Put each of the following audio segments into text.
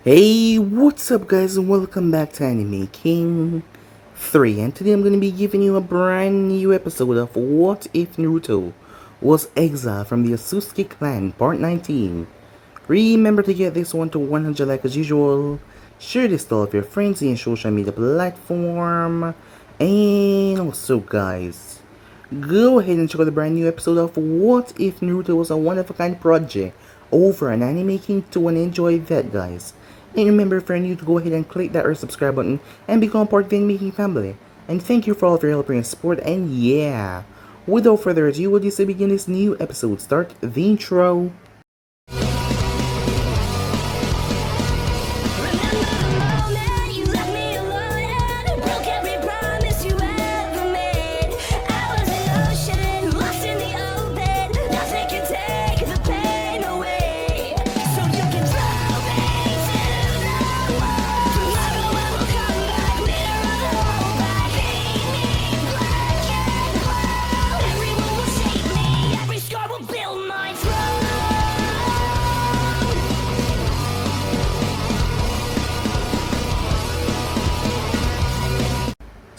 Hey, what's up guys and welcome back to Anime King 3, and today I'm going to be giving you a brand new episode of What If Naruto Was Exiled from the Otsutsuki clan part 19. Remember to get this one to 100 like as usual, share this to all of your friends in social media platform, and also guys, go ahead and check out the brand new episode of What If Naruto Was a One-of-a-Kind project over on Anime King 2, and enjoy that guys. And remember, if you're new, to go ahead and click that subscribe button and become part of the Anime King family. And thank you for all of your help and support, and yeah, without further ado, we'll just begin this new episode. Start the intro.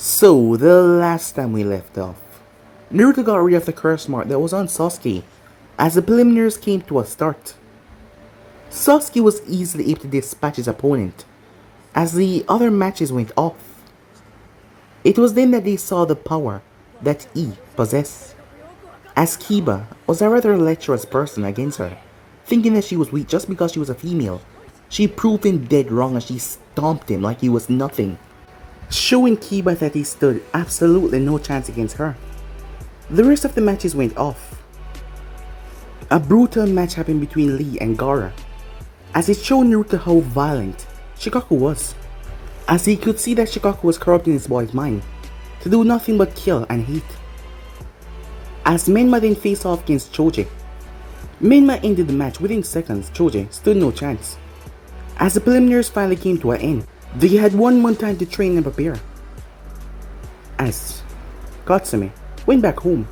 So, the last time we left off, Naruto got rid of the curse mark that was on Sasuke as the preliminaries came to a start. Sasuke was easily able to dispatch his opponent as the other matches went off. It was then that they saw the power that E possessed, as Kiba was a rather lecherous person against her, thinking that she was weak just because she was a female. She proved him dead wrong as she stomped him like he was nothing, showing Kiba that he stood absolutely no chance against her. The rest of the matches went off. A brutal match happened between Lee and Gaara, as it showed Naruto how violent Shikaku was, as he could see that Shikaku was corrupting his boy's mind to do nothing but kill and hate. As Menma then faced off against Choji, Menma ended the match within seconds. Choji stood no chance. As the preliminaries finally came to an end, they had 1 month time to train and prepare. As Katsumi went back home,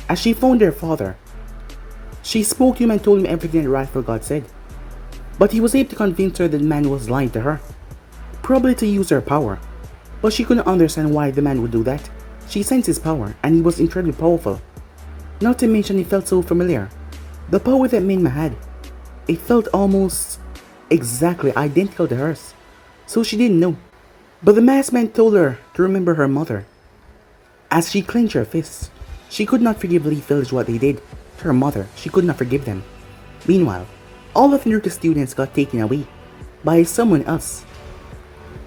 as she found their father, she spoke to him and told him everything that Rightful God said, but he was able to convince her that the man was lying to her, probably to use her power, but she couldn't understand why the man would do that. She sensed his power and he was incredibly powerful, not to mention he felt so familiar. The power that Menma had, it felt almost exactly identical to hers. So she didn't know. But the masked man told her to remember her mother. As she clenched her fists, she could not forgive Leaf Village what they did to her mother. She could not forgive them. Meanwhile, all of Naruto's students got taken away by someone else,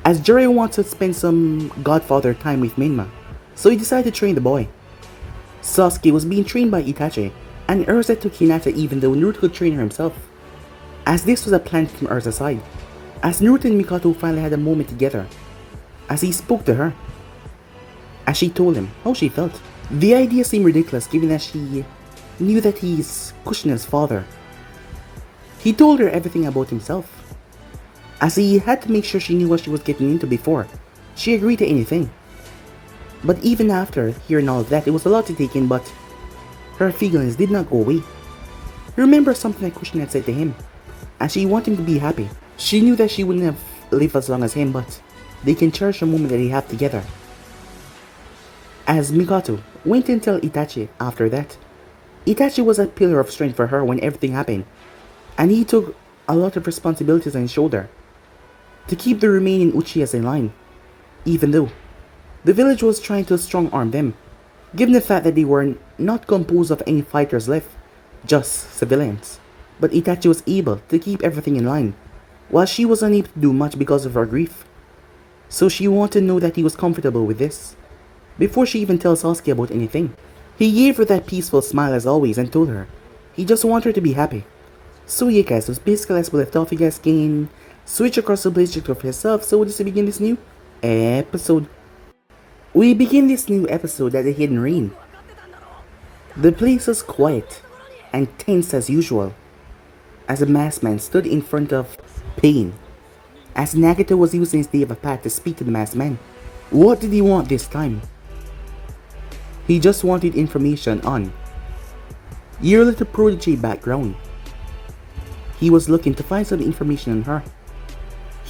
as Jiraiya wanted to spend some godfather time with Menma, so he decided to train the boy. Sasuke was being trained by Itachi, and Ursa took Hinata even though Naruto could train her himself, as this was a plan from Ursa's side. As Naruto and Mikoto finally had a moment together, as he spoke to her, as she told him how she felt. The idea seemed ridiculous given that she knew that he's Kushina's father. He told her everything about himself, as he had to make sure she knew what she was getting into before she agreed to anything. But even after hearing all of that, it was a lot to take in, but her feelings did not go away. Remember something that Kushina had said to him, as she wanted him to be happy. She knew that she wouldn't have lived as long as him, but they can cherish the moment that they have together. As Mikoto went and tell Itachi after that, Itachi was a pillar of strength for her when everything happened, and he took a lot of responsibilities on his shoulder to keep the remaining Uchihas in line, even though the village was trying to strong arm them, given the fact that they were not composed of any fighters left, just civilians. But Itachi was able to keep everything in line, while she was unable to do much because of her grief. So she wanted to know that he was comfortable with this, before she even tells Sasuke about anything. He gave her that peaceful smile as always and told her he just wanted her to be happy. So yeah guys, so basically as we left off, you guys can switch across the Blaze for yourself. So just to begin this new episode, we begin this new episode at the Hidden Rain. The place was quiet and tense as usual, as the masked man stood in front of Pain, as Nagito was using his day of a path to speak to the masked man. What did he want this time? He just wanted information on your little prodigy background. He was looking to find some information on her,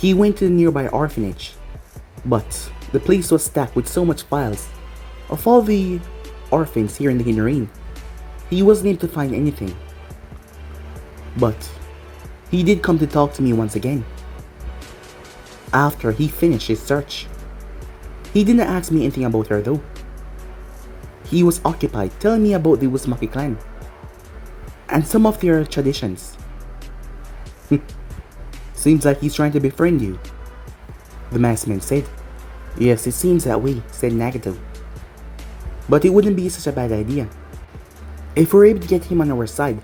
He went to the nearby orphanage, but the place was stacked with so much files of all the orphans here in the Hidden Rain. He wasn't able to find anything. But he did come to talk to me once again. After he finished his search. He didn't ask me anything about her though. He was occupied telling me about the Otsutsuki clan and some of their traditions. Seems like he's trying to befriend you, the masked man said. Yes, it seems that way, said Nagato. But it wouldn't be such a bad idea. If we're able to get him on our side,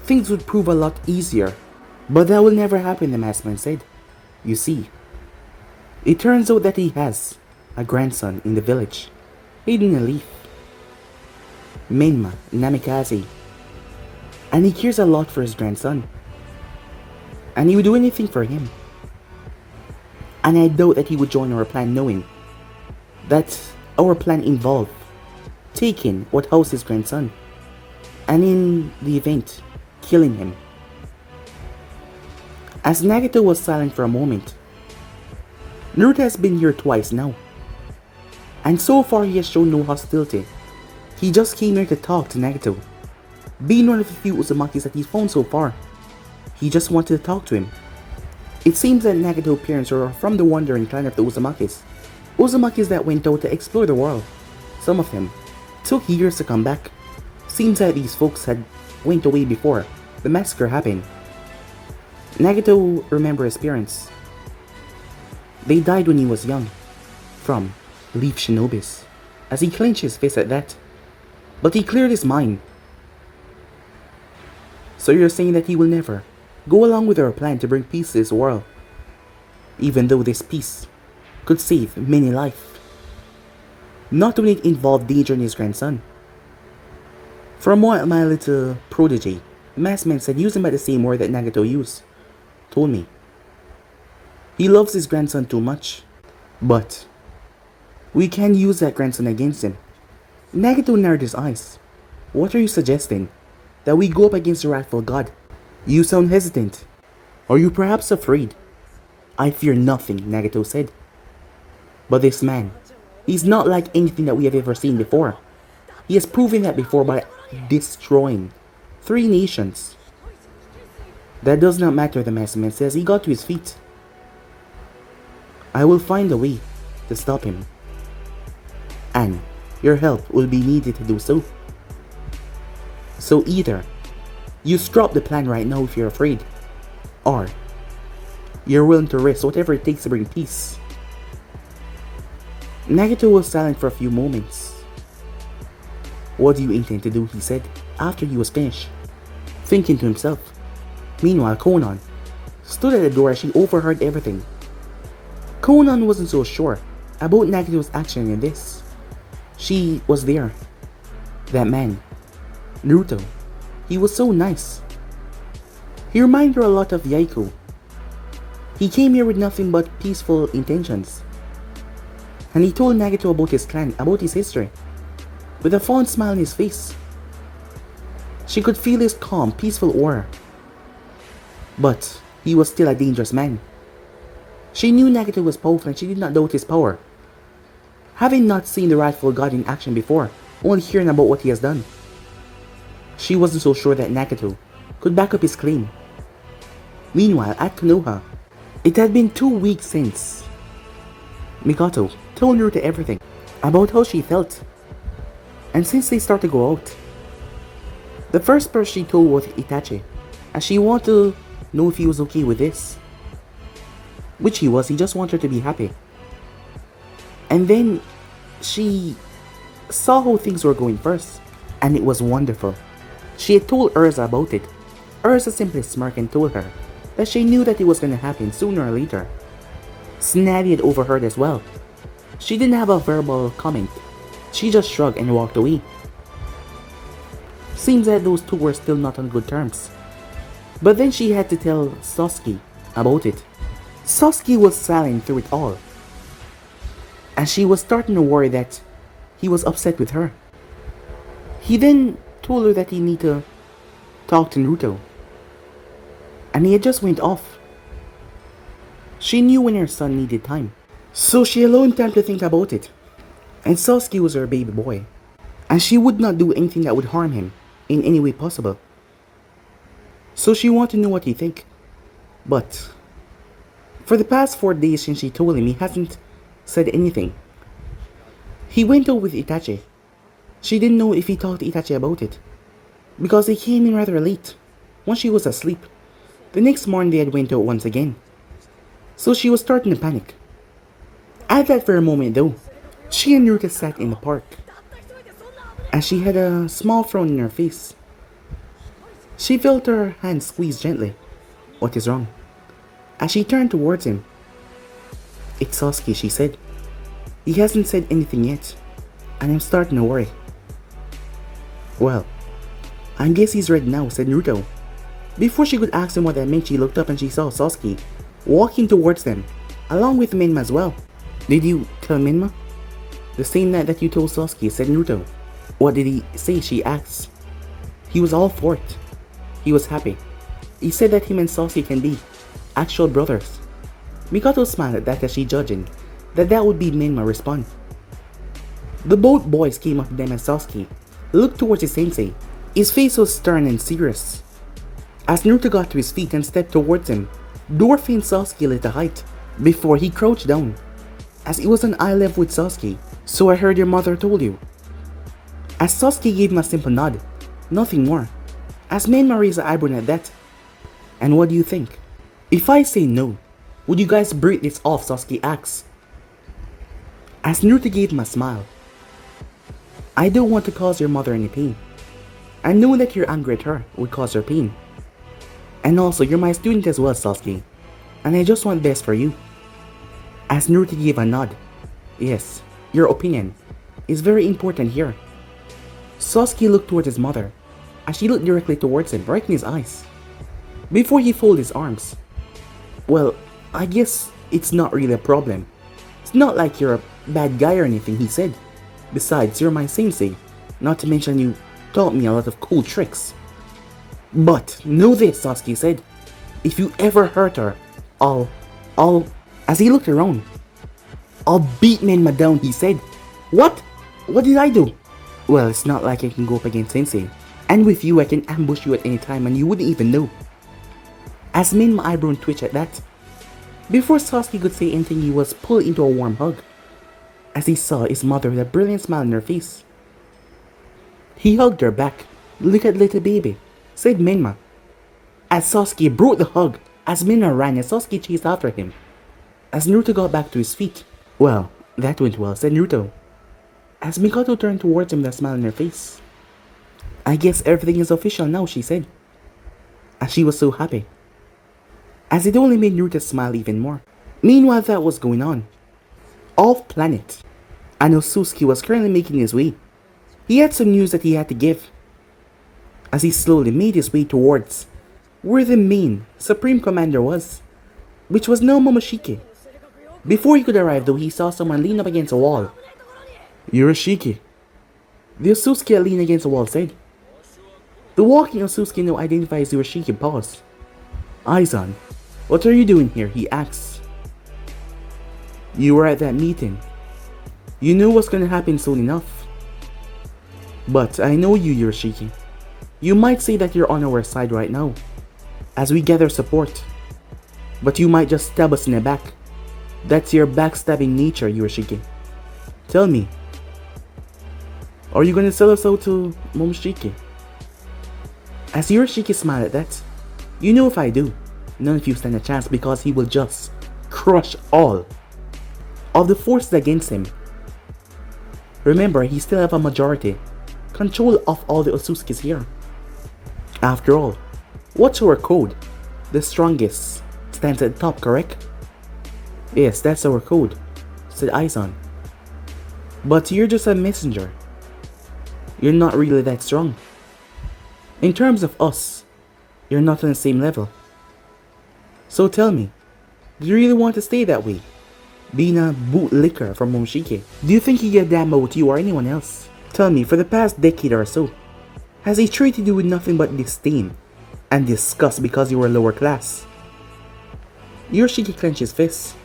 things would prove a lot easier. But that will never happen, the masked man said. You see, it turns out that he has a grandson in the village, hidden in a leaf. Menma Namikaze. And he cares a lot for his grandson. And he would do anything for him. And I doubt that he would join our plan knowing that our plan involved taking what housed his grandson and in the event, killing him. As Nagato was silent for a moment, Naruto has been here twice now. And so far he has shown no hostility. He just came here to talk to Nagato. Being one of the few Uzumakis that he's found so far, he just wanted to talk to him. It seems that Nagato's parents are from the wandering clan of the Uzumakis. Uzumakis that went out to explore the world. Some of them took years to come back. Seems that these folks had went away before the massacre happened. Nagato remembers his parents. They died when he was young, from leaf shinobis, as he clenched his fist at that. But he cleared his mind. So you're saying that he will never go along with our plan to bring peace to this world, even though this peace could save many lives, not when it involved danger in his grandson. From what my little protege, the masked man said, using by the same word that Nagato used, told me. He loves his grandson too much, but we can use that grandson against him. Nagato narrowed his eyes. What are you suggesting? That we go up against the wrathful god? You sound hesitant. Are you perhaps afraid? I fear nothing, Nagato said. But this man, he's not like anything that we have ever seen before. He has proven that before by destroying 3 nations. That does not matter, the masked man says. He got to his feet. I will find a way to stop him. And your help will be needed to do so. So either you stop the plan right now if you're afraid, or you're willing to risk whatever it takes to bring peace. Nagato was silent for a few moments. What do you intend to do? He said, after he was finished, thinking to himself. Meanwhile, Konan stood at the door as she overheard everything. Konan wasn't so sure about Nagato's action in this. She was there. That man, Naruto, he was so nice. He reminded her a lot of Yaiko. He came here with nothing but peaceful intentions. And he told Nagato about his clan, about his history, with a fond smile on his face. She could feel his calm, peaceful aura. But he was still a dangerous man. She knew Nagato was powerful and she did not doubt his power. Having not seen the wrathful god in action before, only hearing about what he has done, she wasn't so sure that Nagato could back up his claim. Meanwhile, at Konoha, it had been 2 weeks since Mikoto told Naruto everything about how she felt. And since they started to go out, the first person she told was Itachi, as she wanted to know if he was okay with this. Which he was, he just wanted her to be happy. And then she saw how things were going first, and it was wonderful. She had told Urza about it. Urza simply smirked and told her that she knew that it was going to happen sooner or later. Snavy had overheard as well. She didn't have a verbal comment. She just shrugged and walked away. Seems that those two were still not on good terms. But then she had to tell Sasuke about it. Sasuke was silent through it all, and she was starting to worry that he was upset with her. He then told her that he needed to talk to Naruto, and he had just went off. She knew when her son needed time, so she allowed him time to think about it. And Sasuke was her baby boy, and she would not do anything that would harm him in any way possible. So she wanted to know what he think. But for the past 4 days since she told him, he hasn't said anything. He went out with Itachi. She didn't know if he talked to Itachi about it, because he came in rather late, once she was asleep. The next morning they had went out once again, so she was starting to panic. At that very moment though, she and Naruto sat in the park, and she had a small frown in her face. She felt her hand squeeze gently. What is wrong? As she turned towards him. It's Sasuke, she said. He hasn't said anything yet, and I'm starting to worry. Well, I guess he's ready now, said Naruto. Before she could ask him what that meant, she looked up and she saw Sasuke walking towards them, along with Minma as well. Did you tell Minma? The same night that you told Sasuke, said Naruto. What did he say? She asked. He was all for it. He was happy. He said that him and Sasuke can be actual brothers. Mikoto smiled at that as she judging that would be Minma respond. The both boys came up to them as Sasuke looked towards his sensei. His face was stern and serious. As Naruto got to his feet and stepped towards him, dwarfing Sasuke lit a height before he crouched down, as he was on eye level with Sasuke. So I heard your mother told you. As Sasuke gave him a simple nod, nothing more, as Minma raised an eyebrow at that. And what do you think? If I say no, would you guys break this off? Sasuke asked. As Naruto gave him a smile. I don't want to cause your mother any pain. I know that your anger at her would cause her pain. And also, you're my student as well, Sasuke, and I just want best for you. As Naruto gave a nod. Yes, your opinion is very important here. Sasuke looked towards his mother, as she looked directly towards him, right in his eyes, before he folded his arms. Well, I guess it's not really a problem. It's not like you're a bad guy or anything, he said. Besides, you're my sensei, not to mention you taught me a lot of cool tricks. But know this, Sasuke said. If you ever hurt her, as he looked around, I'll beat Minma down, he said. What? What did I do? Well, it's not like I can go up against Sensei. And with you, I can ambush you at any time and you wouldn't even know. As Minma eyebrow twitched at that. Before Sasuke could say anything, he was pulled into a warm hug, as he saw his mother with a brilliant smile on her face. He hugged her back. Look at little baby, said Minma. As Sasuke broke the hug, as Minma ran and Sasuke chased after him. As Naruto got back to his feet. Well, that went well, said Naruto. As Mikoto turned towards him with a smile on her face. I guess everything is official now, she said. As she was so happy. As it only made Naruto smile even more. Meanwhile, that was going on. Off planet, and Otsutsuki was currently making his way. He had some news that he had to give. As he slowly made his way towards where the main Supreme Commander was, which was now Momoshiki. Before he could arrive though, he saw someone lean up against a wall. Yurashiki. The Otsutsuki leaned against the wall said. The walking Otsutsuki now identifies Yurashiki paused. Aizan, what are you doing here? He asked. You were at that meeting. You knew what's gonna happen soon enough. But I know you, Yurashiki. You might say that you're on our side right now, as we gather support. But you might just stab us in the back. That's your backstabbing nature, Yurashiki. Tell me, are you gonna sell us out to Momoshiki? As Yurashiki smiled at that, you know if I do, none of you stand a chance because he will just crush all of the forces against him. Remember, he still have a majority control of all the Otsutsukis here. After all, what's our code? The strongest stands at the top, correct? Yes, that's our code, said Aizan. But you're just a messenger. You're not really that strong. In terms of us, you're not on the same level. So tell me, do you really want to stay that way? Being a bootlicker from Momoshiki? Do you think he gave a damn about you or anyone else? Tell me, for the past decade or so, has he treated you with nothing but disdain and disgust because you were lower class? Yoshiki clenched his fists.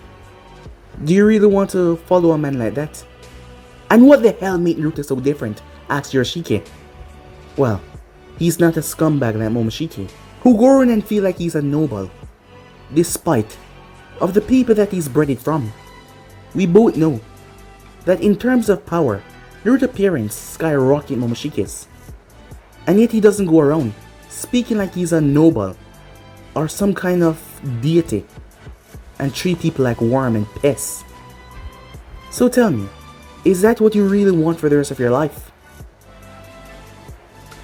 Do you really want to follow a man like that? And what the hell made Naruto so different? Asked Yoshiki. Well, he's not a scumbag like Momoshiki, who go around and feel like he's a noble, despite of the people that he's bred it from. We both know that in terms of power, Naruto's parents skyrocket Momoshiki's. And yet he doesn't go around speaking like he's a noble or some kind of deity and treat people like worm and pests. So tell me, is that what you really want for the rest of your life?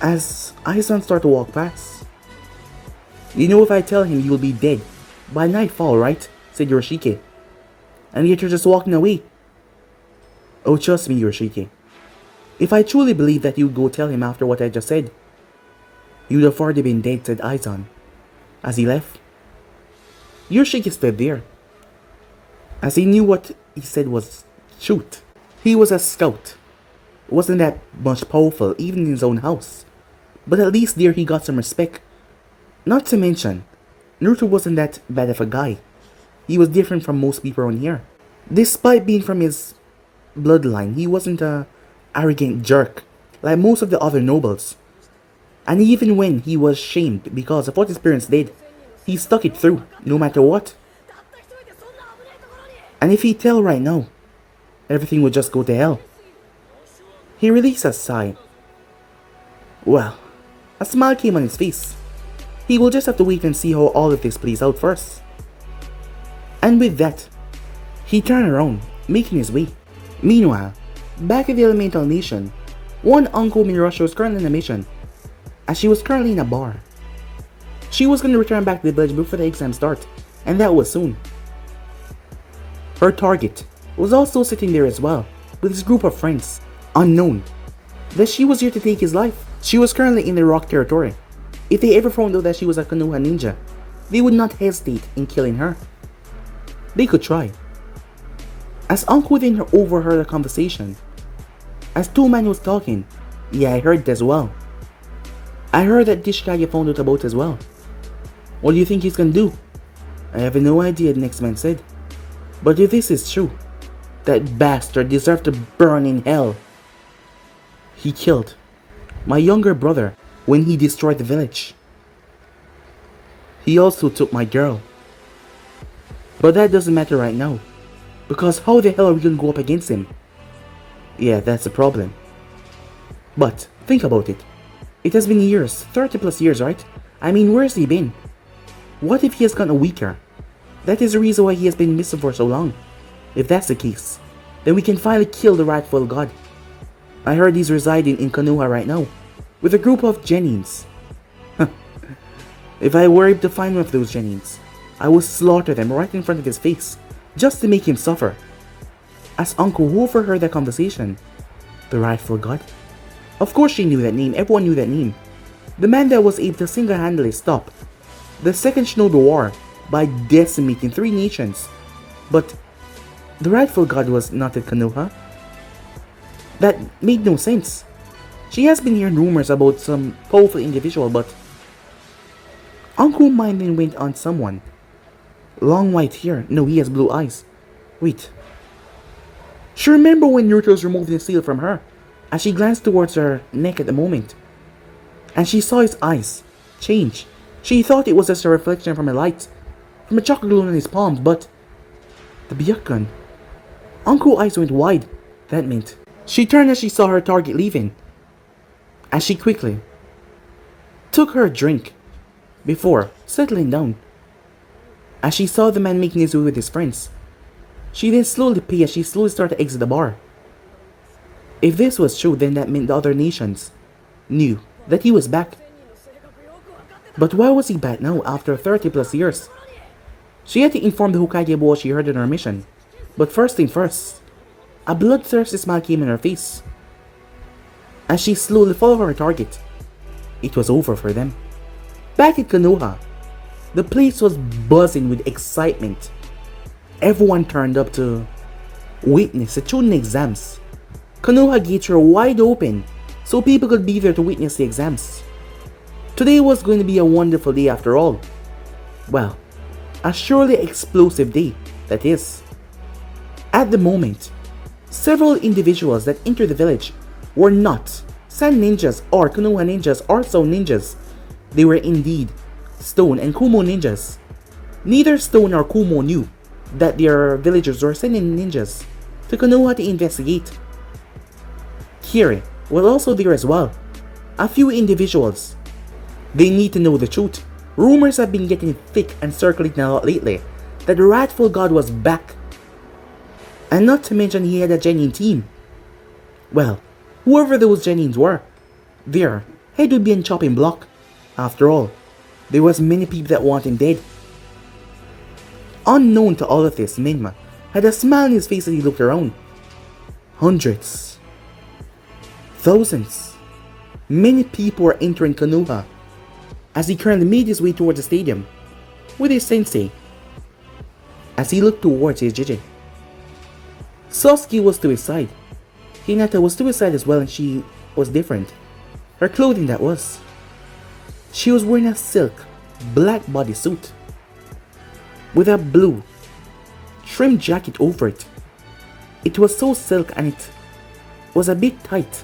As Aizen started to walk past. You know if I tell him you'll be dead by nightfall, right? Said Yoshiki. And yet you're just walking away. Oh, trust me, Yoshiki. If I truly believed that you'd go tell him after what I just said, you'd have already been dead, said Aizen, as he left. Yoshiki stood there, as he knew what he said was truth. He was a scout. Wasn't that much powerful, even in his own house. But at least there he got some respect. Not to mention, Naruto wasn't that bad of a guy. He was different from most people around here. Despite being from his bloodline, he wasn't a arrogant jerk like most of the other nobles. And even when he was shamed because of what his parents did, he stuck it through, no matter what. And if he'd tell right now, everything would just go to hell. He released a sigh. Well, a smile came on his face. He will just have to wait and see how all of this plays out first. And with that, he turned around, making his way. Meanwhile, back at the Elemental Nation, one Uncle Mirasha was currently on a mission, as she was currently in a bar. She was going to return back to the village before the exam start, and that was soon. Her target was also sitting there as well, with his group of friends, unknown that she was here to take his life. She was currently in the rock territory. If they ever found out that she was a Konoha ninja, they would not hesitate in killing her. They could try. As Uncle then overheard a conversation, as two men was talking, yeah, I heard it as well. I heard that Dishikage found out about as well. What do you think he's gonna do? I have no idea, the next man said. But if this is true, that bastard deserved to burn in hell. He killed my younger brother when he destroyed the village. He also took my girl. But that doesn't matter right now, because how the hell are we gonna go up against him? Yeah, that's the problem. But think about it. It has been years, 30 plus years, right? I mean, where's he been? What if he has gotten weaker? That is the reason why he has been missing for so long. If that's the case, then we can finally kill the rightful god. I heard he's residing in Konoha right now, with a group of Genins. If I were able to find one of those Genins, I would slaughter them right in front of his face, just to make him suffer. As Uncle overheard that conversation, the rightful god? Of course she knew that name, everyone knew that name. The man that was able to single-handedly stop the Second Shinobi War by decimating 3 nations. But the rightful god was not at Konoha. That made no sense. She has been hearing rumors about some powerful individual, but Uncle Mine then went on someone. Long white hair. No, he has blue eyes. Wait. She remembered when Naruto was removing the seal from her, as she glanced towards her neck at the moment. And she saw his eyes change. She thought it was just a reflection from a light, from a chocolate glow in his palms, but the Byakugan. Uncle's eyes went wide. That meant she turned as she saw her target leaving, as she quickly took her a drink before settling down. As she saw the man making his way with his friends, she then slowly paid as she slowly started to exit the bar. If this was true, then that meant the other nations knew that he was back. But why was he back now after 30 plus years? She had to inform the Hokage about what she heard on her mission. But first thing first, a bloodthirsty smile came on her face. As she slowly followed her target, it was over for them. Back at Konoha, the place was buzzing with excitement. Everyone turned up to witness the Chunin exams. Konoha gates were wide open so people could be there to witness the exams. Today was going to be a wonderful day after all. Well, A surely explosive day, that is. At the moment, several individuals that entered the village were not Sand ninjas or Konoha ninjas or Stone ninjas. They were indeed Stone and Kumo ninjas. Neither Stone nor Kumo knew that their villagers were sending ninjas to Konoha to investigate. Kiri was also there as well. A few individuals. They need to know the truth. Rumors have been getting thick and circulating a lot lately that the Wrathful God was back. And not to mention he had a genuine team. Well, whoever those Genins were, their head would be in chopping block. After all, there was many people that want him dead. Unknown to all of this, Minma had a smile on his face as he looked around. Hundreds. Thousands. Many people were entering Konoha as he currently made his way towards the stadium with his sensei. As he looked towards his Jiji, Sasuke was to his side. Hinata was to his side as well, and she was different. Her clothing, that was. She was wearing a silk black bodysuit with a blue trim jacket over it. It was so silk and it was a bit tight.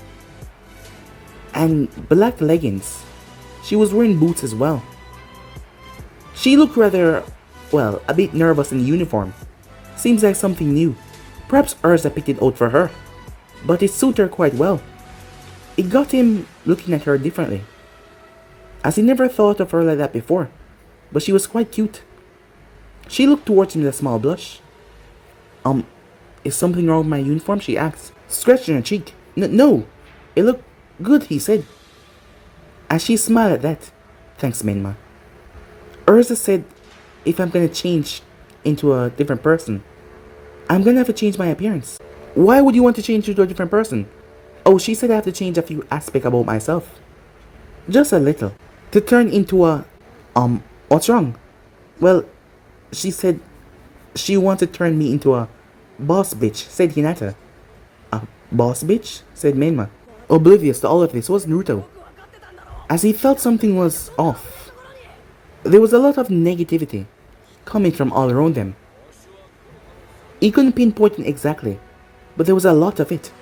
And black leggings. She was wearing boots as well. She looked rather, well, a bit nervous in the uniform. Seems like something new. Perhaps Urza picked it out for her. But it suited her quite well. It got him looking at her differently, as he never thought of her like that before. But she was quite cute. She looked towards him with a small blush. Is something wrong with my uniform? She asked, scratching her cheek. No, it looked good, he said. As she smiled at that. Thanks, Minma. Urza said if I'm gonna change into a different person, I'm gonna have to change my appearance. Why would you want to change into a different person? Oh, she said I have to change a few aspects about myself. Just a little. To turn into a... what's wrong? Well, she said she wanted to turn me into a boss bitch, said Hinata. A boss bitch? Said Menma. Oblivious to all of this was Naruto, as he felt something was off. There was a lot of negativity coming from all around them. He couldn't pinpoint it exactly, but there was a lot of it.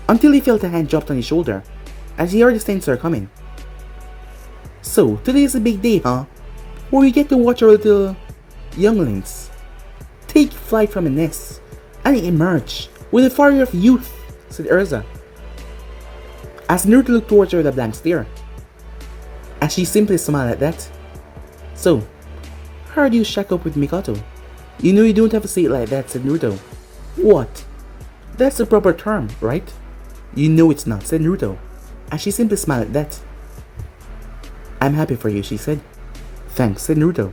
Until he felt a hand dropped on his shoulder, as he heard the sensor coming. So, today is a big day, huh? Where we get to watch our little younglings take flight from a nest and emerge with the fire of youth, said Urza. As Naruto looked towards her with a blank stare, as she simply smiled at that. So, how do you shack up with Mikoto? You know you don't have to say it like that, said Naruto. What? That's the proper term, right? You know it's not, said Naruto, as she simply smiled at that. I'm happy for you, she said. Thanks, said Naruto.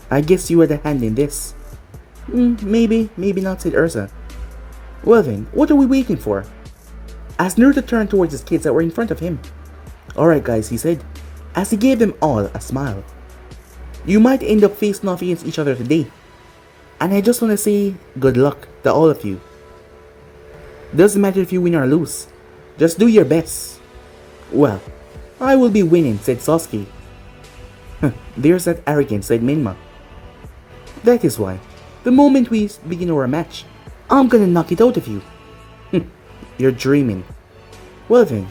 I guess you had a hand in this. Maybe not, said Urza. Well then, what are we waiting for? As Naruto turned towards his kids that were in front of him. Alright guys, he said, as he gave them all a smile. You might end up facing off against each other today. And I just want to say good luck to all of you. Doesn't matter if you win or lose. Just do your best. Well, I will be winning, said Sasuke. There's that arrogance, said Minma. That is why, the moment we begin our match, I'm gonna knock it out of you. You're dreaming. Well then,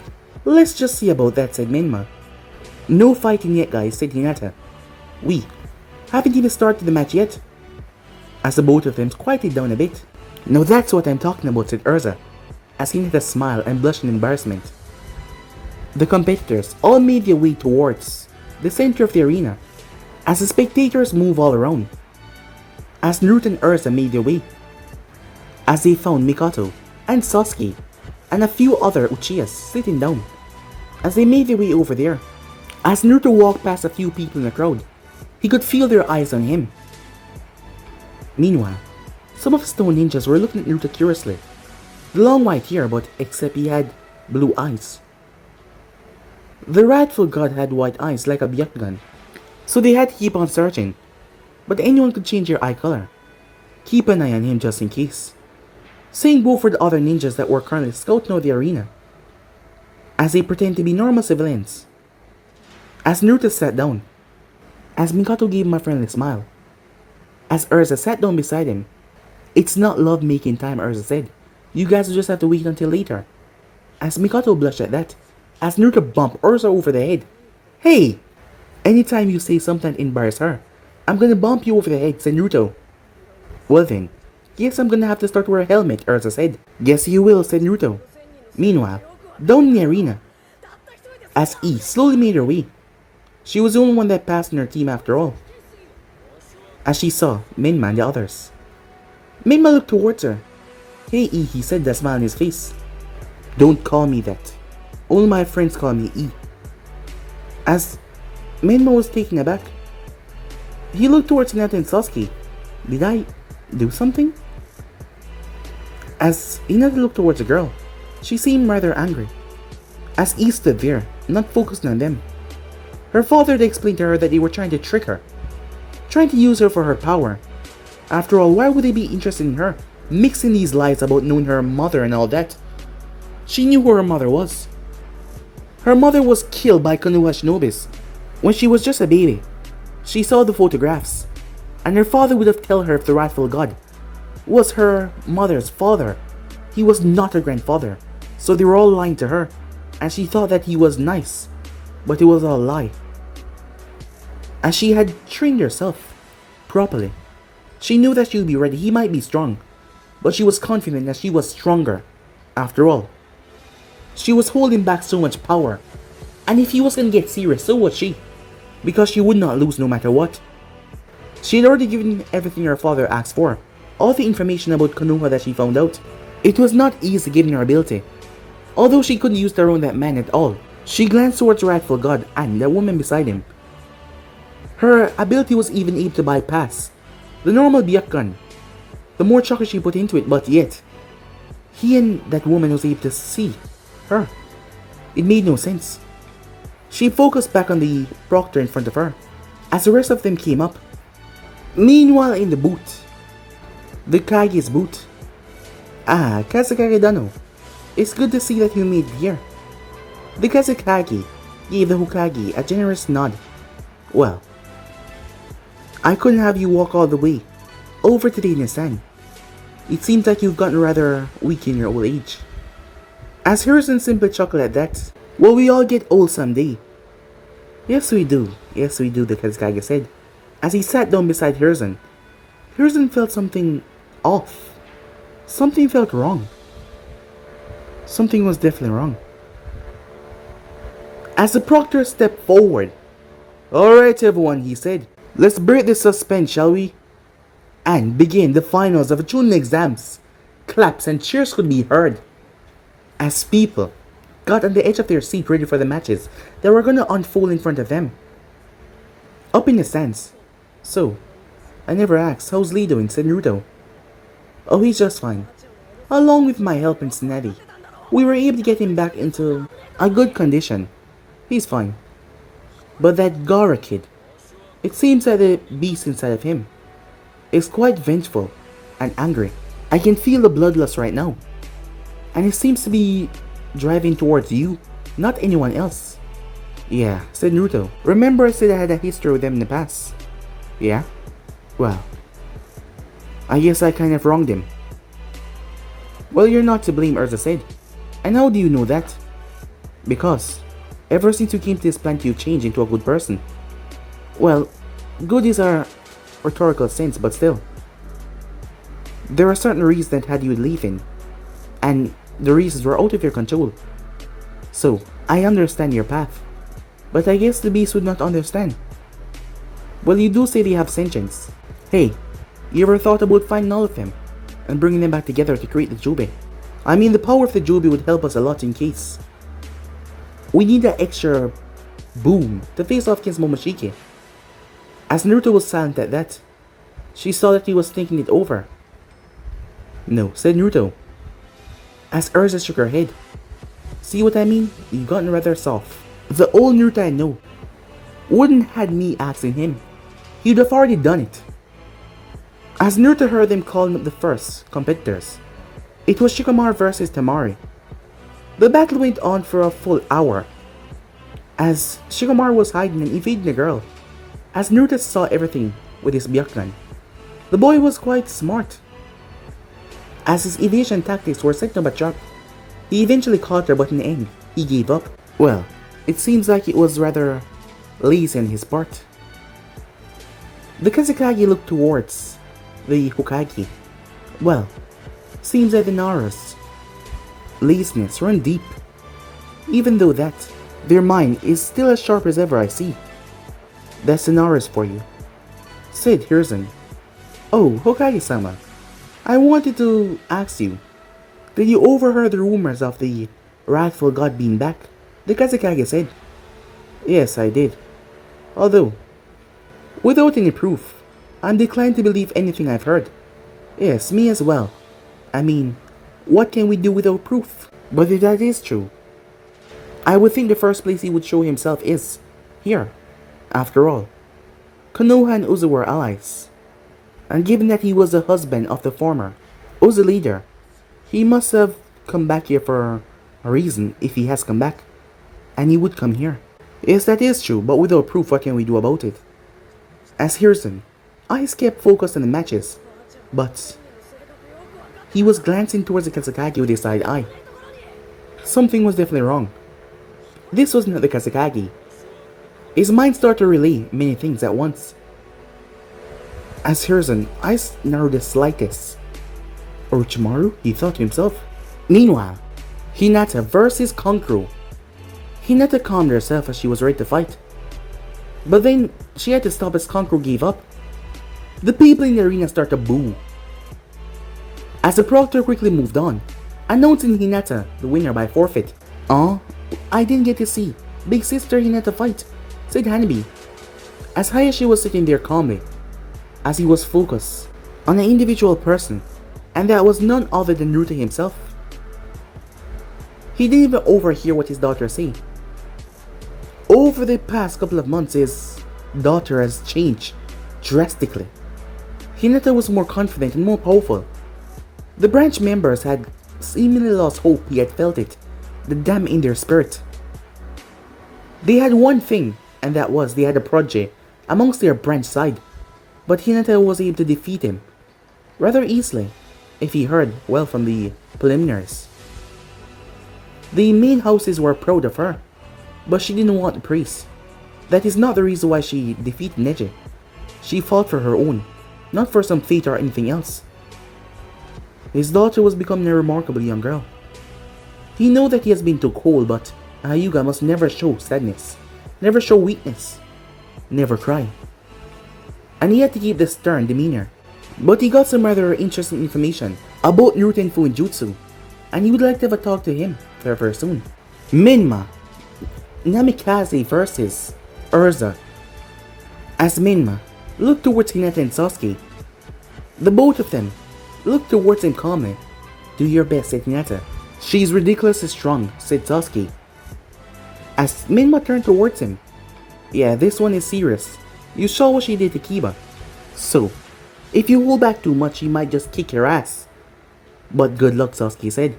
let's just see about that, said Minma. No fighting yet, guys, said Hinata. We haven't even started the match yet. As the both of them quieted down a bit. Now that's what I'm talking about, said Urza, as Hinata smiled and blushed in embarrassment. The competitors all made their way towards the center of the arena, as the spectators move all around. As Naruto and Urza made their way, as they found Mikoto and Sasuke and a few other Uchihas sitting down, as they made their way over there. As Naruto walked past a few people in the crowd, he could feel their eyes on him. Meanwhile, some of the stone ninjas were looking at Naruto curiously. The long white hair, but except he had blue eyes. The Wrathful God had white eyes like a Byakugan, so they had to keep on searching. But anyone could change your eye color. Keep an eye on him just in case. Saying both for the other ninjas that were currently scouting out the arena, as they pretend to be normal civilians. As Naruto sat down, as Mikoto gave him a friendly smile. As Urza sat down beside him, "It's not love-making time," Urza said. "You guys will just have to wait until later." As Mikoto blushed at that, as Naruto bumped Urza over the head. "Hey! Anytime you say something that embarrasses her, I'm gonna bump you over the head," said Naruto. "Well then, guess I'm gonna have to start to wear a helmet," Urza said. "Guess you will," said Naruto. Meanwhile, down in the arena, as E slowly made her way, she was the only one that passed in her team after all. As she saw Minma and the others, Minma looked towards her. "Hey E," he said with a smile on his face. "Don't call me that. All my friends call me E." As Minma was taken aback, he looked towards Hinata and Sasuke. "Did I do something?" As Hinata looked towards the girl, she seemed rather angry. As E stood there, not focusing on them, her father had explained to her that they were trying to trick her, trying to use her for her power. After all, why would they be interested in her, mixing these lies about knowing her mother and all that? She knew who her mother was. Her mother was killed by Konoha shinobis when she was just a baby. She saw the photographs, and her father would have told her if the rightful god was her mother's father. He was not her grandfather, so they were all lying to her, and she thought that he was nice, but it was all a lie. As she had trained herself properly, she knew that she would be ready. He might be strong, but she was confident that she was stronger. After all, she was holding back so much power, and if he was going to get serious, so was she, because she would not lose no matter what. She had already given everything her father asked for, all the information about Konoha that she found out. It was not easy given her ability. Although she couldn't use her own that man at all, she glanced towards the rightful god and the woman beside him. Her ability was even able to bypass the normal Byakugan, the more chakra she put into it, but yet, he and that woman was able to see her. It made no sense. She focused back on the proctor in front of her, as the rest of them came up. Meanwhile in the booth, the Kage's booth. "Ah, Kazekage Dano, it's good to see that you made it here." The Kazekage gave the Hokage a generous nod. "Well, I couldn't have you walk all the way over to the Nissan. It seems like you've gotten rather weak in your old age." As Hiruzen simply chuckled at that. "Well, we all get old someday." Yes we do, the Kazekage said, as he sat down beside Hiruzen. Hiruzen felt something off. Something felt wrong. Something was definitely wrong. As the proctor stepped forward, "Alright everyone," he said, "let's break this suspense, shall we? And begin the finals of the Chunin exams." Claps and cheers could be heard as people got on the edge of their seat ready for the matches that were going to unfold in front of them. Up in the stands. "So, I never asked, how's Lee doing?" said Naruto. "Oh, he's just fine. Along with my help in Tsunade, we were able to get him back into a good condition. He's fine. But that Gara kid, it seems that the beast inside of him is quite vengeful and angry. I can feel the bloodlust right now. And it seems to be driving towards you, not anyone else." "Yeah," said Naruto. "Remember I said I had a history with them in the past?" "Yeah? Well, I guess I kind of wronged him." "Well, you're not to blame," Urza said. "And how do you know that?" "Because ever since you came to this planet you changed into a good person." "Well, good is a rhetorical sense, but still. There are certain reasons that had you leaving, and the reasons were out of your control. So, I understand your path. But I guess the beast would not understand." "Well, you do say they have sentience. Hey, you ever thought about finding all of them and bringing them back together to create the Jobe? I mean, the power of the Jobe would help us a lot in case we need that extra boom to face off against Momoshiki." As Naruto was silent at that, she saw that he was thinking it over. "No," said Naruto. As Urza shook her head. "See what I mean? You've gotten rather soft. The old Naruto I know wouldn't had me asking him. He'd have already done it." As Naruto heard them calling up the first competitors, it was Shikamaru versus Temari. The battle went on for a full hour, as Shikamaru was hiding and evading the girl. As Naruto saw everything with his Byakugan, the boy was quite smart. As his evasion tactics were set but dropped, he eventually caught her, but in the end, he gave up. Well, it seems like it was rather lazy on his part. The Kazekage looked towards the Hokage. Well, seems like the Naru's laziness run deep. Even though that, their mind is still as sharp as ever, I see. That's the Naru's for you, said Hiruzen. Oh, Hokage-sama, I wanted to ask you, did you overhear the rumors of the wrathful god being back? The Kazekage said. Yes, I did. Although, without any proof, I'm declined to believe anything I've heard. Yes, me as well. I mean, what can we do without proof? But if that is true, I would think the first place he would show himself is here. After all, Konoha and Uzu were allies. And given that he was the husband of the former Uzu leader, he must have come back here for a reason if he has come back. And he would come here. Yes, that is true, but without proof, what can we do about it? As Hiruzen, eyes kept focused on the matches, but he was glancing towards the Kazekage with his side eye. Something was definitely wrong. This was not the Kazekage. His mind started to relay many things at once. As Hiruzen eyed Naruto the slightest. Orochimaru, he thought to himself. Meanwhile, Hinata versus Kankuro. Hinata calmed herself as she was ready to fight. But then, she had to stop as Kankuro gave up. The people in the arena started to boo. As the proctor quickly moved on, announcing Hinata the winner by forfeit. I didn't get to see Big Sister Hinata fight, said Hanabi, as Hayashi was sitting there calmly, as he was focused on an individual person, and that was none other than Naruto himself. He didn't even overhear what his daughter said. Over the past couple of months, his daughter has changed drastically. Hinata was more confident and more powerful. The branch members had seemingly lost hope, yet felt it, the damn in their spirit. They had one thing, and that was they had a prodigy amongst their branch side, but Hinata was able to defeat him rather easily, if he heard well from the preliminaries. The main houses were proud of her, but she didn't want the praise. That is not the reason why she defeated Neji. She fought for her own, not for some fate or anything else. His daughter was becoming a remarkable young girl. He knew that he has been too cold, but a Hyuga must never show sadness, never show weakness, never cry. And he had to keep this stern demeanor. But he got some rather interesting information about Naruto and Fuinjutsu, and he would like to have a talk to him very soon. Minma Namikaze versus Urza. As Minma looked towards Hinata and Sasuke, the both of them looked towards him calmly. Do your best, said Hinata. She's ridiculously strong, said Sasuke. As Minma turned towards him. Yeah, this one is serious. You saw what she did to Kiba. So, if you hold back too much, she might just kick your ass. But good luck, Sasuke said.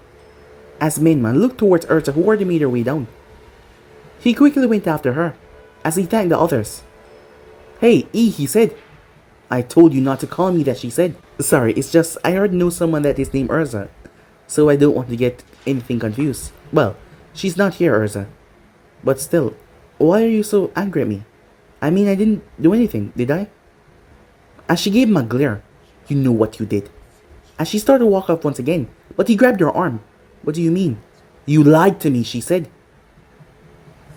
As Minma looked towards Urza, who already made her way down. He quickly went after her, as he thanked the others. Hey, E, he said. I told you not to call me that, she said. Sorry, it's just I already know someone that is named Urza, so I don't want to get anything confused. Well, she's not here, Urza. But still, why are you so angry at me? I mean, I didn't do anything, did I? As she gave him a glare. You know what you did. As she started to walk off once again, but he grabbed her arm. What do you mean? You lied to me, she said.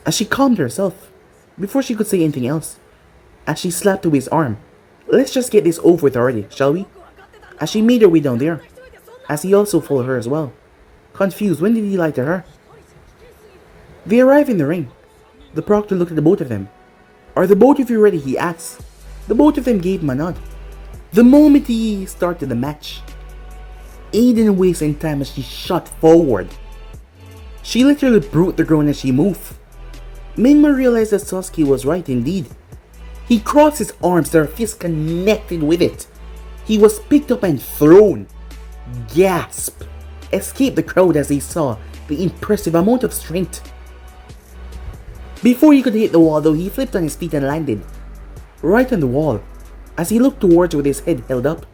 As she calmed herself, before she could say anything else, as she slapped away his arm. Let's just get this over with already, shall we? As she made her way down there, as he also followed her as well. Confused, when did he lie to her? They arrived in the ring. The proctor looked at the both of them. Are the both of you ready, he asked. The both of them gave him a nod. The moment he started the match, he didn't waste any time as she shot forward. She literally broke the ground as she moved. Minma realized that Sasuke was right indeed. He crossed his arms, their fists connected with it. He was picked up and thrown. Gasp! Escaped the crowd as they saw the impressive amount of strength. Before he could hit the wall though, he flipped on his feet and landed. right on the wall, as he looked towards her with his head held up.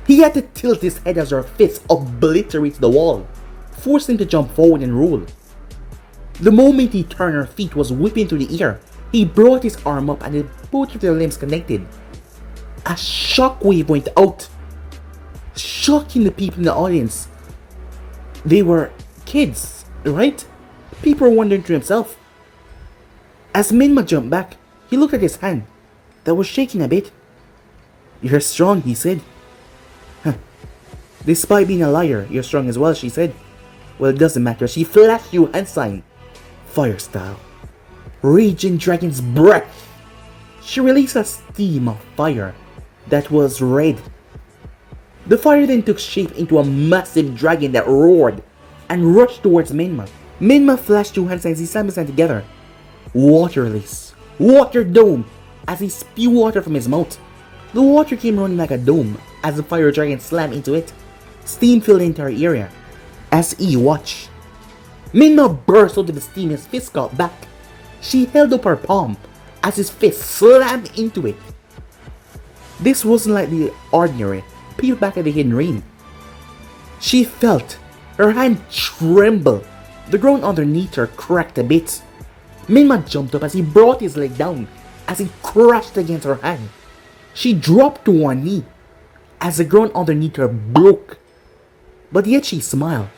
He had to tilt his head as her fist obliterated the wall, forcing him to jump forward and roll. The moment he turned, her feet was whipping through the air. He brought his arm up and both of their limbs connected. A shockwave went out, shocking the people in the audience. They were kids, right? People were wondering to himself. As Minma jumped back, he looked at his hand that was shaking a bit. "You're strong," he said. "Huh. Despite being a liar, you're strong as well," she said. "Well, it doesn't matter." She flashed you hand sign. Fire style. Raging dragon's breath. She released a steam of fire that was red. The fire then took shape into a massive dragon that roared and rushed towards Minma. Minma flashed two hand signs. He slammed his hands together. Water release. Water dome. As he spewed water from his mouth. The water came running like a dome as the fire dragon slammed into it. Steam filled the entire area. As he watched, Minma burst out of the steam. His fist got back. She held up her palm as his fist slammed into it. This wasn't like the ordinary peel back at the hidden rain. She felt her hand tremble. The ground underneath her cracked a bit. Minma jumped up as he brought his leg down as he crashed against her hand. She dropped to one knee as the ground underneath her broke. But yet she smiled.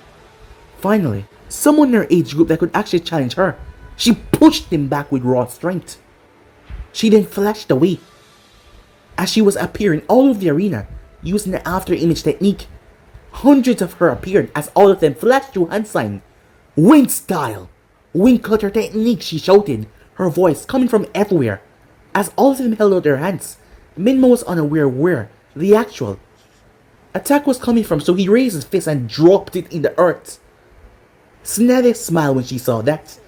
Finally, someone in her age group that could actually challenge her. She pushed him back with raw strength. She then flashed away as she was appearing all over the arena using the after image technique. Hundreds of her appeared as all of them flashed through hand sign. "Wind style! Wind cutter technique," she shouted, her voice coming from everywhere. As all of them held out their hands, Minma was unaware where the actual attack was coming from, so he raised his fist and dropped it in the earth. Tsunade smiled when she saw that.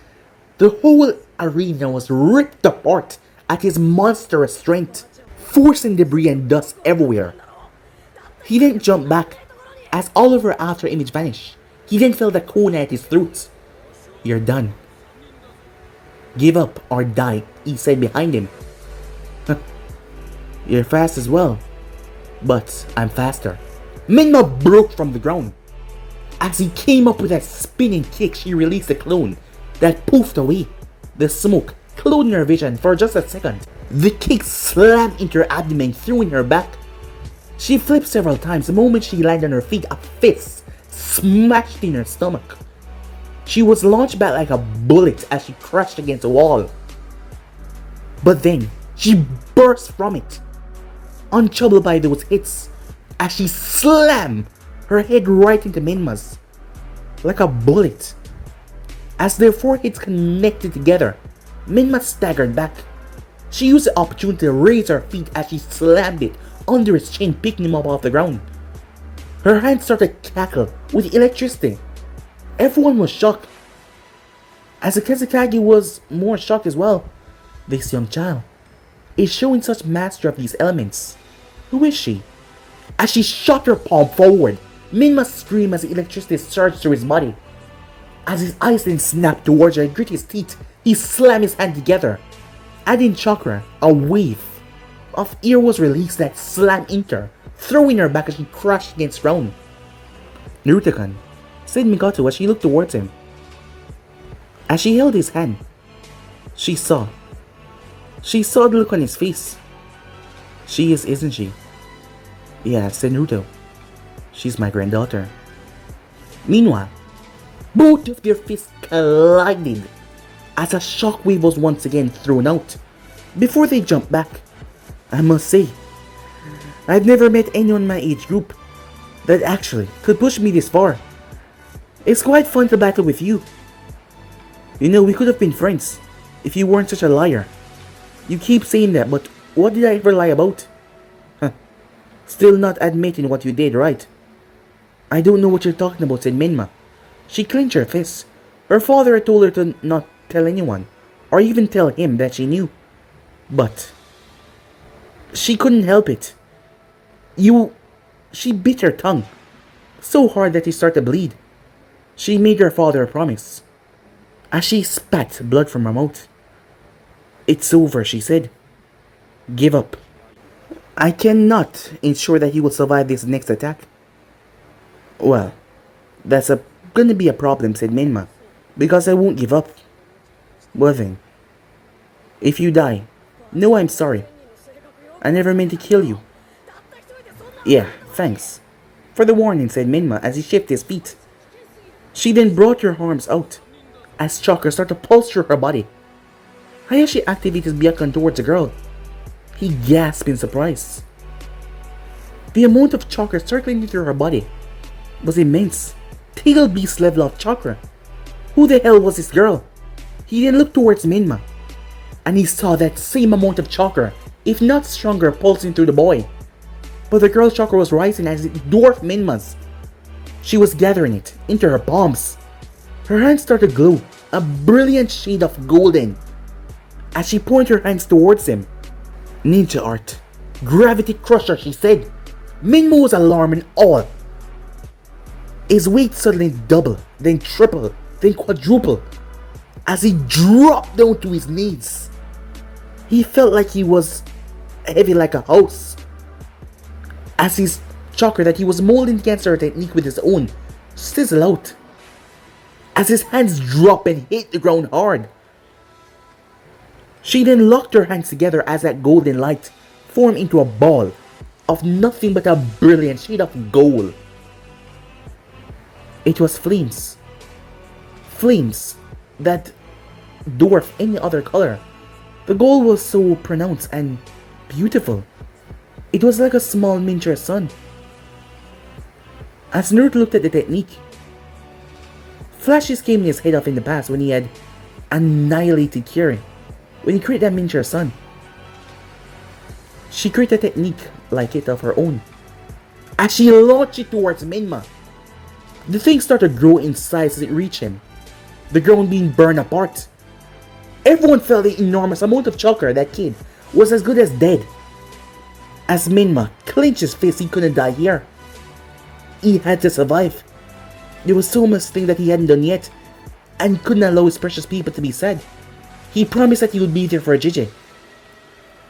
The whole arena was ripped apart at his monstrous strength, forcing debris and dust everywhere. He then jumped back as all of her after image vanished. He then felt a cone at his throat. "You're done. Give up or die," he said behind him. "You're fast as well, but I'm faster." Minma broke from the ground. As he came up with a spinning kick, she released a clone that poofed away. The smoke clouded her vision for just a second. The kick slammed into her abdomen, throwing her back. She flipped several times. The moment she landed on her feet, a fist smashed in her stomach. She was launched back like a bullet as she crashed against a wall. But then, she burst from it, untroubled by those hits, as she slammed her head right into Minma's, like a bullet. As their foreheads connected together, Minma staggered back. She used the opportunity to raise her feet as she slammed it under his chin, picking him up off the ground. Her hands started to cackle with electricity. Everyone was shocked, as the Kezakage was more shocked as well. This young child is showing such mastery of these elements. Who is she? As she shot her palm forward, Minma screamed as the electricity surged through his body. As his eyes then snapped towards her and grit his teeth, he slammed his hand together. Adding chakra, a wave of air was released that slammed into her, throwing her back as she crashed against the ground. "Naruto-kun," said Migato as she looked towards him. As she held his hand, she saw the look on his face. "She is, isn't she?" "Yeah," said Naruto. "She's my granddaughter." Meanwhile, both of their fists collided as a shockwave was once again thrown out. Before they jumped back, I must say, I've never met anyone in my age group that actually could push me this far. It's quite fun to battle with you. You know, we could have been friends if you weren't such a liar. You keep saying that, but what did I ever lie about? Still not admitting what you did, right? "I don't know what you're talking about," said Minma. She clenched her fists. Her father had told her to not tell anyone, or even tell him that she knew. But she couldn't help it. She bit her tongue so hard that it started to bleed. She made her father a promise. As she spat blood from her mouth. "It's over," she said. Give up. I cannot ensure that he will survive this next attack. Well, gonna be a problem, said Minma, because I won't give up. Well then, if you die, know I'm sorry. I never meant to kill you. Yeah, thanks for the warning, said Minma as he shifted his feet. She then brought her arms out as chakra started to pulse through her body. Hayashi activated his Byakugan towards the girl. He gasped in surprise. The amount of chakra circling through her body was immense. Tail beast level of chakra. Who the hell was this girl? He then looked towards Minma, and he saw that same amount of chakra, if not stronger, pulsing through the boy. But the girl's chakra was rising as it dwarfed Minma's. She was gathering it into her palms. Her hands started to glow, a brilliant shade of golden, as she pointed her hands towards him. Ninja art. Gravity crusher, she said. Minmo was alarmed and awed. His weight suddenly doubled, then tripled, then quadrupled, as he dropped down to his knees. He felt like he was heavy like a house, as his chakra that he was molding against her technique with his own sizzled out, as his hands dropped and hit the ground hard. She then locked her hands together as that golden light formed into a ball of nothing but a brilliant shade of gold. It was flames. Flames that dwarfed any other color. The gold was so pronounced and beautiful. It was like a small miniature sun. As Naruto looked at the technique, flashes came in his head off in the past when he had annihilated Kiri. When he created that miniature sun, she created a technique like it of her own. As she launched it towards Minma, the thing started to grow in size as it reached him, the ground being burned apart. Everyone felt the enormous amount of chakra. That kid was as good as dead. As Minma clenched his fist, he couldn't die here. He had to survive. There was so much thing that he hadn't done yet, and couldn't allow his precious people to be sad. He promised that he would be there for JJ.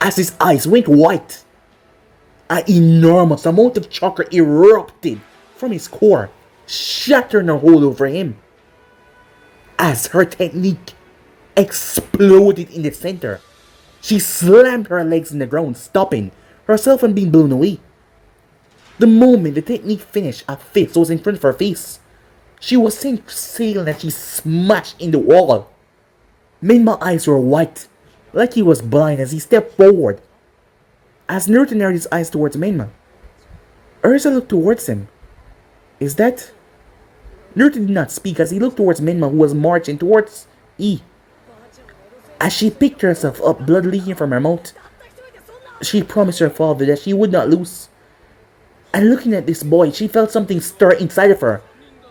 As his eyes went white, an enormous amount of chakra erupted from his core, shattering a hole over him. As her technique exploded in the center, she slammed her legs in the ground, stopping herself from being blown away. The moment the technique finished, a fist was in front of her face. She was sent sailing as she smashed in the wall. Minma's eyes were white, like he was blind as he stepped forward. As Naruto narrowed his eyes towards Minma, Ursa looked towards him. Is that? Naruto did not speak as he looked towards Minma, who was marching towards E. As she picked herself up, blood leaking from her mouth, she promised her father that she would not lose. And looking at this boy, she felt something stir inside of her.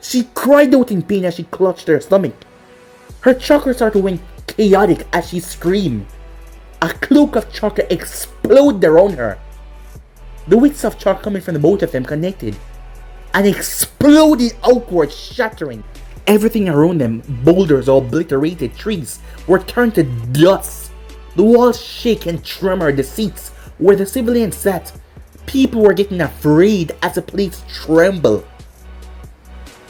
She cried out in pain as she clutched her stomach. Her chakra started to went chaotic as she screamed. A cloak of chakra exploded around her. The wicks of chakra coming from the both of them connected and exploded outward, shattering. Everything around them, boulders or obliterated trees, were turned to dust. The walls shake and tremor. The seats where the civilians sat, people were getting afraid as the place trembled.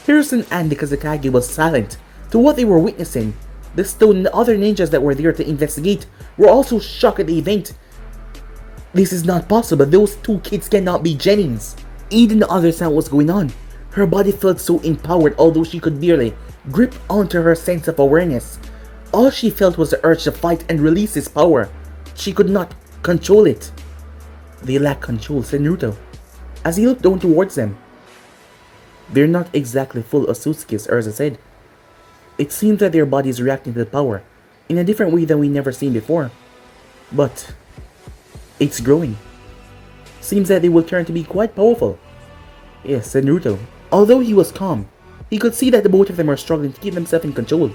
Hiruzen and the Kazekage was silent to what they were witnessing. The Stone and the other ninjas that were there to investigate were also shocked at the event. This is not possible. Those two kids cannot be Jennings. Eden the other saw what was going on. Her body felt so empowered, although she could barely grip onto her sense of awareness. All she felt was the urge to fight and release his power. She could not control it. They lack control, said Naruto, as he looked down towards them. They're not exactly full Otsutsuki, Ursa said. It seems that their bodies reacting to the power in a different way than we never seen before. But it's growing. Seems that they will turn to be quite powerful. Yes, said Naruto. Although he was calm, he could see that the both of them are struggling to keep themselves in control.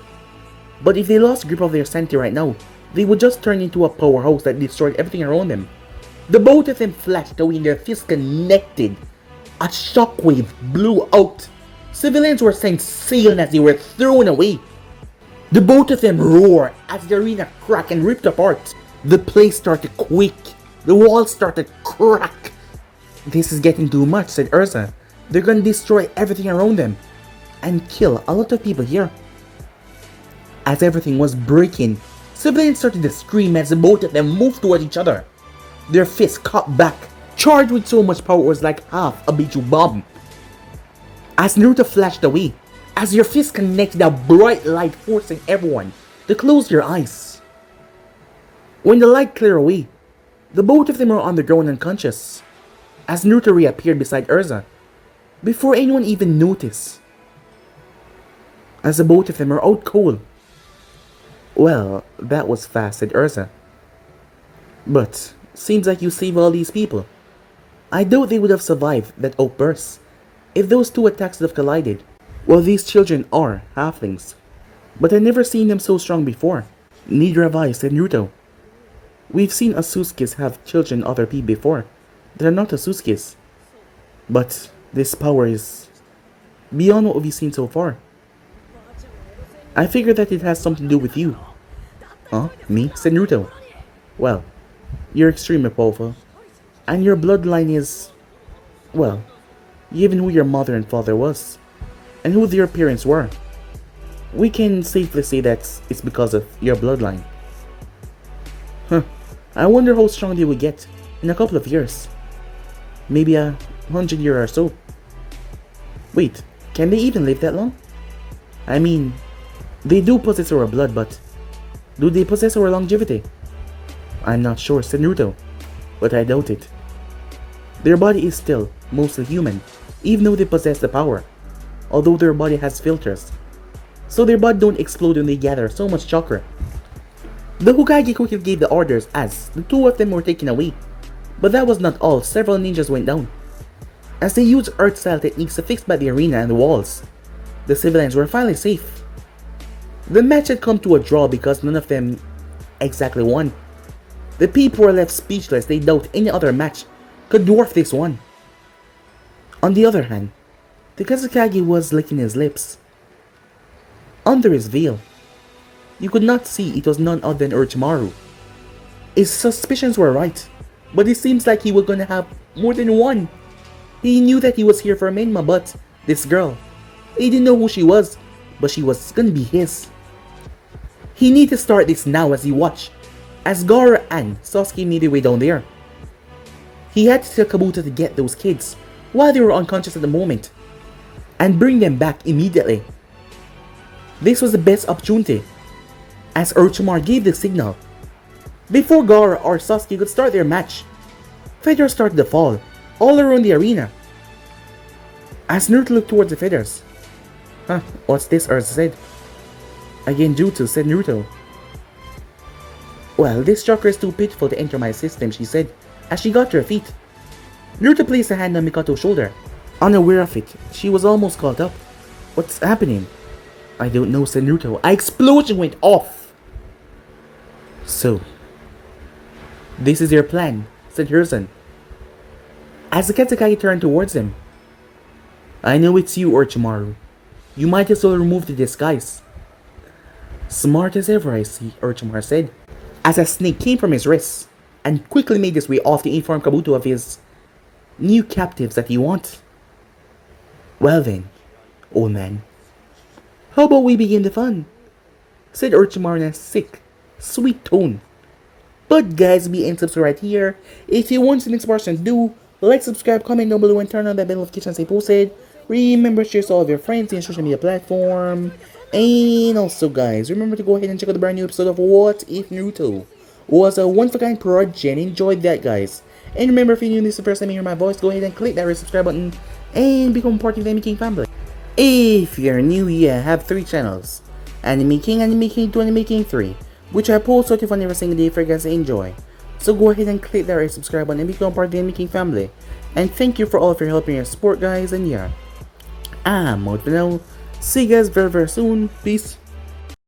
But if they lost grip of their sanity right now, they would just turn into a powerhouse that destroyed everything around them. The both of them flashed away and their fists connected. A shockwave blew out. Civilians were sent sailing as they were thrown away. The both of them roared as the arena cracked and ripped apart. The place started to quake The walls started to crack. This is getting too much, said Ursa. They're gonna destroy everything around them and kill a lot of people here. As everything was breaking, civilians started to scream as the both of them moved toward each other. Their fists caught back, charged with so much power it was like half a Bijou bomb. As Naruto flashed away, as your fists connected, a bright light forcing everyone to close their eyes. When the light cleared away, the both of them were on the ground unconscious, as Naruto reappeared beside Ursa, before anyone even noticed. As the both of them were out cold. Well, that was fast, said Ursa. But, seems like you saved all these people. I doubt they would have survived that outburst if those two attacks would have collided. Well, these children are halflings, but I've never seen them so strong before. Neither have I, said Naruto. We've seen Otsutsukis have children other people before. They're not Otsutsukis. But this power is beyond what we've seen so far. I figure that it has something to do with you. Huh? Me? Said Naruto. Well, you're extremely powerful. And your bloodline is... well, given who your mother and father was, and who their parents were, we can safely say that it's because of your bloodline. Huh. I wonder how strong they will get in a couple of years. Maybe 100 years or so. Wait, can they even live that long? I mean, they do possess our blood, but do they possess our longevity? I'm not sure, said Naruto, but I doubt it. Their body is still mostly human, even though they possess the power, although their body has filters, so their body don't explode when they gather so much chakra. The Hokage quickly gave the orders as the two of them were taken away, but that was not all. Several ninjas went down. As they used earth-style techniques to fix back the arena and the walls, the civilians were finally safe. The match had come to a draw because none of them exactly won. The people were left speechless. They doubt any other match could dwarf this one. On the other hand, the Kazekage was licking his lips. Under his veil, you could not see it was none other than Orochimaru. His suspicions were right, but it seems like he was gonna have more than one. He knew that he was here for Menma, but this girl, he didn't know who she was, but she was gonna be his. He needed to start this now as he watched, as Gaara and Sasuke made their way down there. He had to tell Kabuto to get those kids while they were unconscious at the moment, and bring them back immediately. This was the best opportunity, as Orochimaru gave the signal. Before Gaara or Sasuke could start their match, feathers started to fall all around the arena. As Naruto looked towards the feathers. Huh, what's this? Ursa said. Again jutsu, said Naruto. Well, this chakra is too pitiful to enter my system, she said, as she got to her feet. Naruto placed a hand on Mikato's shoulder. Unaware of it, she was almost caught up. What's happening? I don't know, said Naruto. An explosion went off. So, this is your plan, said Hiruzen, as the Kazekage turned towards him. I know it's you, Orochimaru. You might as well remove the disguise. Smart as ever, I see, Orochimaru said, as a snake came from his wrist and quickly made his way off to inform Kabuto of his new captives that he wants. Well then, old man, how about we begin the fun? Said Orochimaru in a sick, sweet tone. But guys, be and subscribe right here. If you want the next person to do, like, subscribe, comment down below, and turn on that bell notification as I posted. Remember to share to all of your friends in social media platform. And also guys, remember to go ahead and check out the brand new episode of What If Naruto was a one-of-a-kind project. Enjoyed that, guys. And remember, if you're new, this is the first time you hear my voice, go ahead and click that red subscribe button and become part of the Anime King family. If you're new here, I have 3 channels: Anime King, Anime King 2, Anime King 3, which I post out every single day for you guys to enjoy. So go ahead and click that red subscribe button and become part of the Anime King family. And thank you for all of your help and your support, guys. And yeah, I'm out for now. See you guys very soon. Peace.